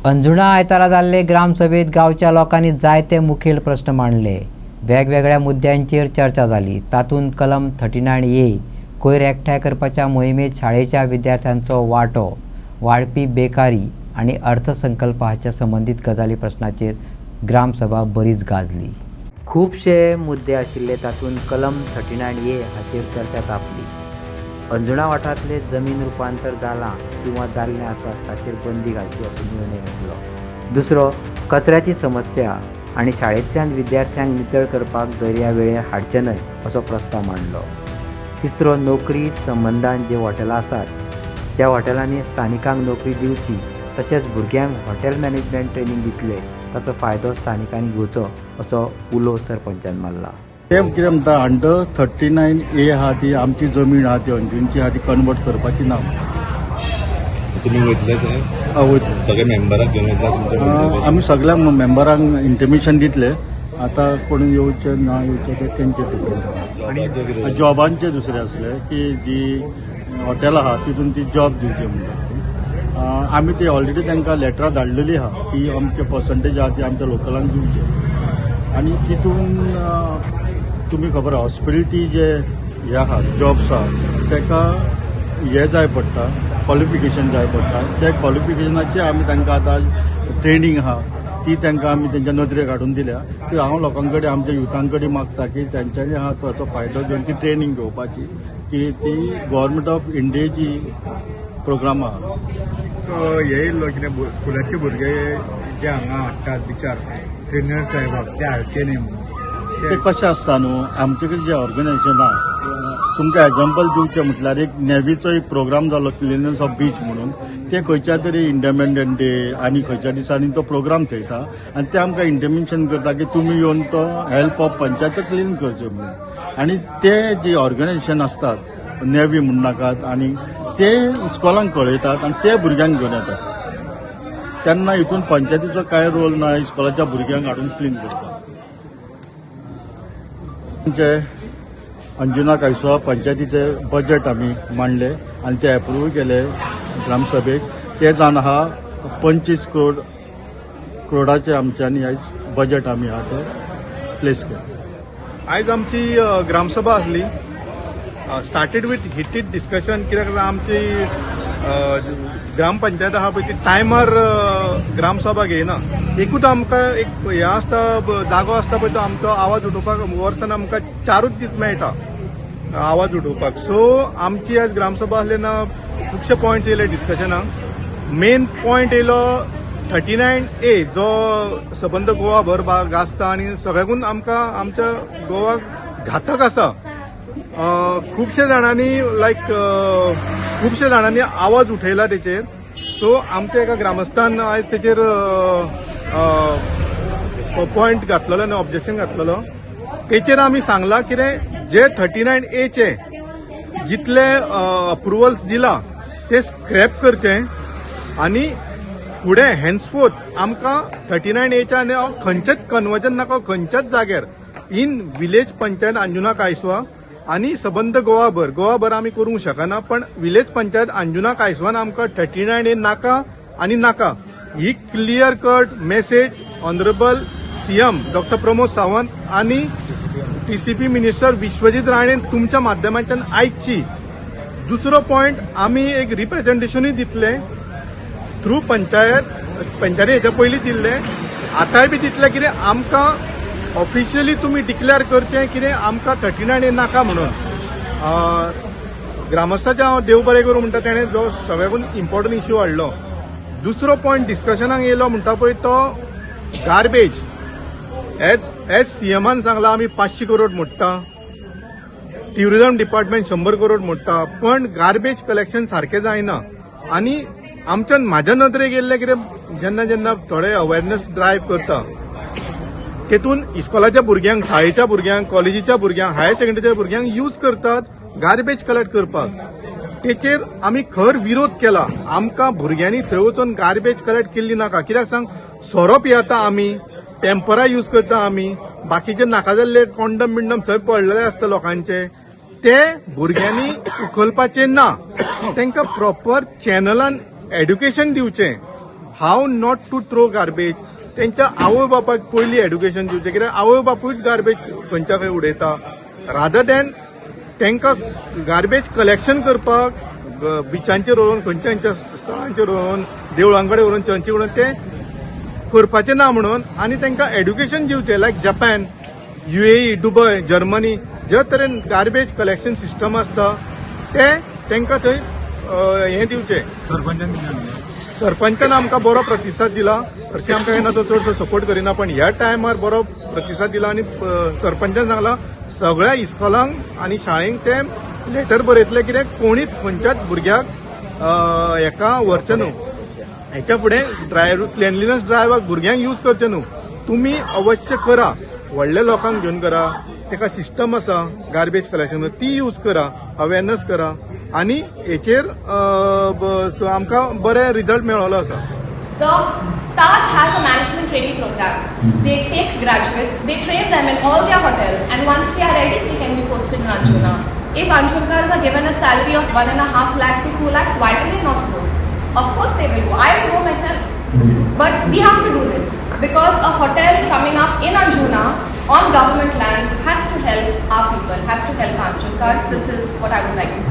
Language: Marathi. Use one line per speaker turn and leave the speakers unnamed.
अंजुणा आयतारा जाल्ले ग्रामसभेत गावच्या लोकांनी जायते मुखेल प्रश्न मांडले। वेगवेगळ्या मुद्द्यांचेर चर्चा जाली। तातूंत कलम 39A कोयर एकठांय करपाच्या मोहिमेत शाळेच्या विद्यार्थ्यांचो वांटो, वाडपी बेकारी आनी अर्थसंकल्प हाच्या संबंधीत गजाली प्रश्नाचेर ग्रामसभा बरीच गाजली। खूबशे मुद्दे आशिल्ले, तातूंत कलम 39A हाचेर चर्चा तापली। अंजुणा वाठारांतले जमीन रुपांतर जालां किंवा जाल्लें आसा ताचेर बंदी घालची असो निर्णय घेतलो। दुसरो, कचऱ्याची समस्या आनी शाळेंतल्यान विद्यार्थ्यांक नितळ करपाक दर्या वेळेर हाडचे न्हय असो प्रस्ताव मांडलो। तिसरो, नोकरी संबंधान जे हॉटेलां आसात ज्या हॉटेलांनी स्थानिकांक नोकरी दिवची तशेंच भुरग्यांक हॉटेल मॅनेजमेंट ट्रेनिंग दितले ताचो फायदो स्थानिकांनी घेवचो असो उलो सरपंचान मारला।
ते कितें म्हणटा, अंडर 39A आहा ती आमची जमीन आहा ती अंजुनची आहा ती कन्वर्ट करपाची ना।
तुम्ही वयतले ते
वयतले
सगळे मेंबराक घेवन वयतले?
आमी सगळ्या मेंबरांक इंटिमेशन दितले। आता कोण येवचे ना येवचे ते तेंचे डिपेंड।
आणि
जॉबांचे दुसरे आसले की जी हॉटेलां आहा तितून ती जॉब दिवचे म्हणटा। आमी ती ऑलरेडी तांकां लेटरां धाडलेली आहा की आमचे पर्संटेज आहा ती आमच्या लोकलांक दिवचे। आणि तितून तुम्ही खबर हॉस्पिटॅलिटी जे हे आहा जॉब्स आहा ताका हे जाय पडटा, क्वॉलिफिकेशन जाय पडटा। त्या क्वॉलिफिकेशनाचे आमी तांकां आतां ट्रेनिंग आहा ती तांकां आमी तेंच्या नजरेक हाडून दिल्या की हांव लोकां कडेन आमच्या युथां कडेन मागता की तेंच्यांनी आहा ताचो फायदो घेवन ती ट्रेनिंग घेवपाची की ती गव्हर्मेंट ऑफ इंडियेची प्रोग्राम आहा।
हे इल्लो कितें स्कुलाचे भुरगे जे हांगा हाडटात बिचार ट्रेनर साहेबाक ते हाडचे न्ही म्हणून
ते कशें आसता न्हू, आमचे कडेन जे ऑर्गनायझेशन आहा तुमकां एग्जाम्पल दिवचें म्हटल्यार एक नेवीचो एक प्रोग्राम जालो क्लिननेस ऑफ बीच म्हणून, ते खंयच्या तरी इंडिपेंडंट डे आनी खंयच्या दिसांनी तो प्रोग्राम थेयता आनी ते आमकां इंटिमेशन करता की तुमी येवन तो हेल्प ऑफ पंचायत क्लीन करचे म्हणून। आनी ते जे ऑर्गनायझेशन असतात नेवी म्हण नाकात आनी ते इस्कॉलांक कळयतात आनी ते भुरग्यांक घेवन येतात। तेन्ना हितून पंचायतीचो कांय रोल ना, इस्कॉलाच्या भुरग्यांक हाडून क्लीन करतात। अंजुना कायसो पंचायतीचे बजेट आमी मांडले आनी ते अप्रूव्ह केले ग्रामसभेक। ते जावन आहा 25 करोडाचे आमच्यांनी आयज बजेट आमी आहा ते प्लेस केले।
आयज आमची ग्रामसभा आसली। स्टार्टेड विथ हिटीड डिस्कशन, कित्याक आमची ग्रामपंचायत आहा पळय ती टायमार ग्रामसभा घेयना। एकूच आमकां एक हे आसता जागो आसता पळय तो आमचो आवाज उठोवपाक वर्सान आमकां 4च दीस मेळटा आवाज उठोवपाक। सो आमची आज ग्रामसभा आसलेना खुबशे पॉयंट्स येयले डिस्कशनाक। मेन पॉयंट येयलो 39A जो सबंद गोवा भर गाजता आनी सगळ्याकून आमकां आमच्या गोवाक घातक आसा। खुबशे जाणांनी आवाज उठयला तेचेर। सो आमच्या एका ग्रामस्थान आयज तेचेर पॉयंट घातलेलो आनी ऑब्जेक्शन घातलेलो। तेचेर आमी सांगला कितें जे 39A चे जितले अप्रुव्हल्स दिला ते स्क्रॅप करचे आनी फुडें हेन्सफोर्थ आमकां 39A च्या आनी खंयचेच कन्वर्जन नाका खंयच्याच जाग्यार इन विलेज पंचायत अंजुना कायसवा आनी सबंद गोवाभर आमी करूंक शकना, पण विलेज पंचायत अंजुना कायसवान आमकां 39A नाका आनी नाका ही clear cut message honourable CM doctor Pramod Sawant आनी TCP मिनिस्टर विश्वजीत राणेन तुमच्या माध्यमांतल्यान आयकची। दुसरो पॉयंट आमी एक रिप्रेझेंटेशनूय दितले थ्रू पंचायती हेच्या पयलीं दिल्ले, आतांय बी दितले कितें आमकां ऑफिशियली तुमी डिक्लेअर करचें कितें आमकां 39A नाका म्हणून। ग्रामस्थाचे हांव देव बरें करूं म्हणटा तेणें जो सगळ्याकून इम्पॉर्टंट इश्यू हाडलो। दुसरो पॉयंट डिस्कशनाक येयलो म्हणटा पळय तो गार्बेज। एज CMन सांगला आमी 500 करोड मोडटा, ट्युरिझम डिपार्टमेंट 100 करोड मोडटा, पण गार्बेज कलेक्शन सारकें जायना। आनी आमच्यान म्हाज्या नदरेक येयल्लें कितें जेन्ना थोडे अवेरनेस ड्रायव्ह करता तेतून इस्कॉलाच्या भुरग्यांक, शाळेच्या भुरग्यांक, कॉलेजीच्या भुरग्यांक, हायर सेकंडरीच्या भुरग्यांक यूज करतात गार्बेज कलेक्ट करपाक। तेचेर आमी खर विरोध केला। आमकां भुरग्यांनी थंय वचून गार्बेज कलेक्ट केल्ली नाका। कित्याक सांग, सोरो पियेता आमी, टेम्परा यूज करता आमी, बाकीचे नाका जाल्ले कॉन्डम बिंडम थंय पडलेले आसता लोकांचे, ते भुरग्यांनी उखलपाचे ना। तांकां प्रॉपर चॅनलान एड्युकेशन दिवचें हाव नॉट टू थ्रो गार्बेज. त्यांच्या आवय बापाक पयलीं एड्युकेशन दिवचें, कित्याक आवय बापूच गार्बेज खंयच्या खंय उडयता. रादर दॅन तांकां गार्बेज कलेक्शन करपाक बिचांचेर व्हरून, खंयच्या स्थळांचेर व्हरून, देवळांकडे व्हरून, चर्ची व्हरून ते करपाचें ना म्हणून, आनी तांकां एड्युकेशन दिवचें. लायक जपान, UAE, दुबय, जर्मनी, जे तरेन गार्बेज कलेक्शन सिस्टम आसता ते तांकां थंय हें दिवचें. सरपंचान आमकां बरो प्रतिसाद दिला. हरशीं आमकां केन्ना तो चडसो सपोर्ट करिना, पण ह्या टायमार बरो प्रतिसाद दिला. आनी सरपंचान सांगला सगळ्या इस्कॉलांक आनी शाळेंक ते लेटर बरयतले, कित्याक कोणीच खंयच्याच भुरग्याक हेका व्हरचें न्हू. हेच्या फुडें क्लिनलीनस ड्रायवाक भुरग्यांक यूज करचें न्हू. तुमी अवश्य करा, व्हडल्या लोकांक घेवन करा. तेका सिस्टम आसा गार्बेज कलेक्शन, ती यूज करा, अवेरनेस करा, आनी हेचेर आमकां बरे रिजल्ट मेळ्ळो आसा.
The Taj has a management training program. They take graduates, they train them in all their hotels, and once they are ready, they can be posted in Anjuna. If Anjumkars are given a salary of 1.5 lakh to 2 lakhs, why will they not go? Of course they will go. I will go myself. But we have to do this because a hotel coming up in Anjuna on government land has to help our people, has to help Anjumkars. This is what I would like to say.